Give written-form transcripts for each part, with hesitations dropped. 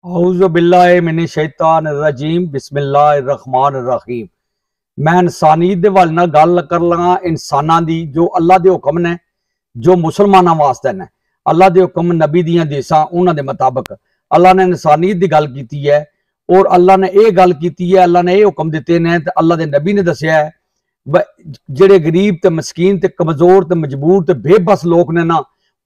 औज़ुबिल्लाहिमिनश्शैतानिर्रजीम बिस्मिल्लाहिर्रहमानिर्रहीम। मैं इंसानियत दे वाल नाल गल कर लगा इंसानां दी जो अल्लाह दे हुक्म ने जो मुसलमानां वास्ते ने अल्लाह दे हुक्म नबी दियां देसां उन्हां दे मुताबिक अल्लाह ने इंसानियत दी गल कीती है और अल्लाह ने यह गल कीती है अल्लाह ने यह हुक्म दिते ने ते अल्लाह दे नबी ने दस्सिया है जेड़े गरीब ते मस्कीन ते कमजोर ते मजबूर ते बेबस लोग ने ना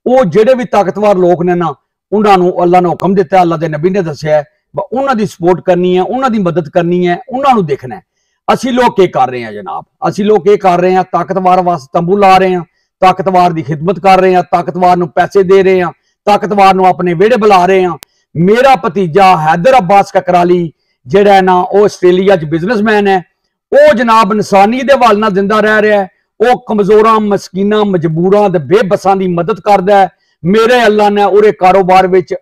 वो जेड़े भी ताकतवर लोग ने ना उन्होंने अल्लाह ने हुक्म दिता अल्लाह के नबी ने दस्सिया है उन्होंने सपोर्ट करनी है उन्होंने मदद करनी है उन्होंने देखना है। असी लोग क्या कर रहे हैं जनाब, असी लोग क्या कर रहे हैं, ताकतवर वास्ते तंबू ला रहे हैं, ताकतवर की खिदमत कर रहे हैं, ताकतवर को पैसे दे रहे हैं, ताकतवर को अपने वेड़े बुला रहे हैं। मेरा भतीजा हैदर अब्बास ककराली जिहड़ा है ना वो आस्ट्रेलिया बिजनेसमैन है, वो जनाब इंसानी दे हवाले नाल जिंदा रह रहा है, वो कमजोरां मस्कीनां मजबूरां ते बेबसां दी मदद करदा है। मेरे अल्लाह ने उहदे कारोबार विच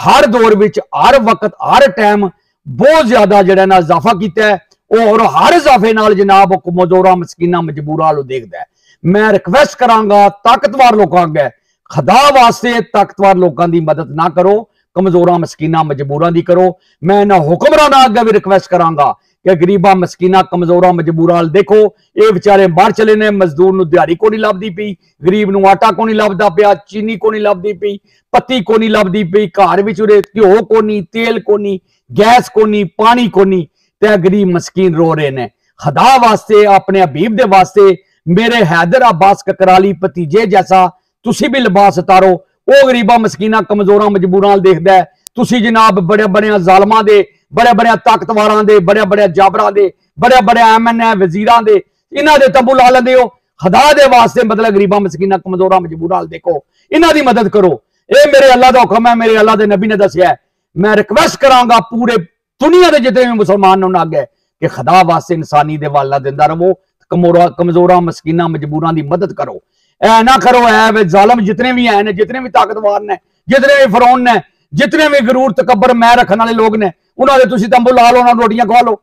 हर दौर विच हर वक्त हर टाइम बहुत ज्यादा जिहड़ा ना इजाफा कीता है और हर इजाफे नाल जनाब कमजोरां मस्कीनां मजबूरां नूं देखदा है। मैं रिक्वेस्ट करांगा ताकतवर लोकां अगे खुदा वास्ते ताकतवर लोकां दी मदद ना करो, कमजोरां मस्कीनां मजबूरां दी करो। मैं इन्हां हुक्मरानां अगे भी रिक्वेस्ट करांगा कि गरीबा मस्कीना कमजोरा मजबूरा देखो ये बेचारे बाहर चले ने, मजदूर नूं दिहाड़ी को नहीं लभदी पई, गरीब नूं आटा को नहीं लभदा पिया, चीनी को नहीं लभदी पई, पत्ती को नहीं लभदी पई, घर विच उहदे घ्यो को नहीं, तेल को नहीं, गैस को नहीं, पानी को नहीं, ते गरीब मस्कीन रो रहे ने। खुदा वास्ते अपने हबीब दे वास्ते मेरे हैदर अब्बास ककराली भतीजे जैसा तुसी भी लिबास उतारो। वो गरीबा मस्कीना कमजोरा मजबूरा देखदा है, तुसी जनाब बड़े बड़े जालमां दे, बड़े बड़े ताकतवारां दे, बड़े बड़े जाबरां दे, बड़े बड़े MNA वजीरां दे इन्हां दे तंबू ला लेंदे हो। खुदा दे वास्ते मतलब गरीबा मस्कीना कमजोरा मजबूरा देखो, इन्हां दी मदद करो। ये मेरे अल्लाह दा हुक्म है, मेरे अल्लाह दे नबी ने दस्सिया है। मैं रिक्वेस्ट करांगा पूरे दुनिया के जितने भी मुसलमान उन्हां अगे कि खुदा वास्ते इंसानी दे वाला दिंदा रहो, कमजोरा मस्कीना मजबूरा दी मदद करो। ऐ ना करो ऐ जालम जितने भी हैं, जितने भी ताकतवर ने, जितने भी फरौन ने, जितने भी गरूर तकबर मैं रखने वाले लोग ने उन्होंने तुसी तंबू ला लो, उन्होंने रोटियां खवा लो।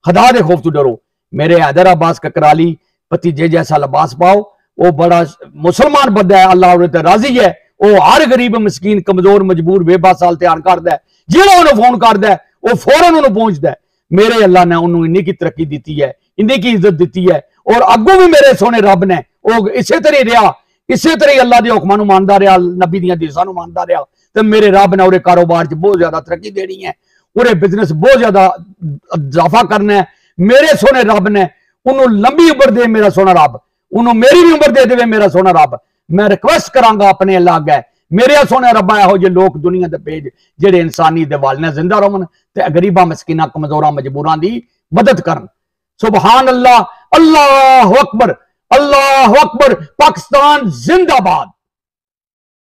खुदा दे खौफ तो डरो। मेरे हैदर अब्बास ककराली भतीजे जैसा लिबास पाओ, वो बड़ा मुसलमान बंदा है, अल्लाह उहदे ते राजी है। वो हर गरीब मस्कीन कमजोर मजबूर बेबस हाल ध्यान करता है, जिहड़ा उन्हें फोन करता है वो फौरन उन्हें पहुंचता है। मेरे अल्लाह ने उन्होंने इन्नी की तरक्की दी है, इन्नी की इज्जत दी है और अगों भी मेरे सोने रब ने वो इसे तरह रहा, इसे तरह अल्लाह के हुक्मां नूं मानदा रहा, नबी दियां हदीसां नूं मानदा रहा। तो मेरे रब ने उहदे कारोबार च बहुत ज्यादा तरक्की देनी है, पूरे बिजनेस बहुत ज्यादा इजाफा करना है। मेरे सोने रब ने उन्होंने लंबी उम्र दे, मेरा सोना रब उन्होंने मेरी भी उम्र दे दे, मेरा सोना रब। मैं रिक्वेस्ट करांगा अपने अल्लाह अगे मेरे सोने रब्बा इहो जे लोग दुनिया के भेज जेडे इंसानी दे वाल जिंदा रहन ते गरीबा मस्कीना कमजोरा मजबूरा दी मदद करन। सुबहान अल्लाह, अल्लाह अकबर, अल्लाह अकबर। पाकिस्तान जिंदाबाद।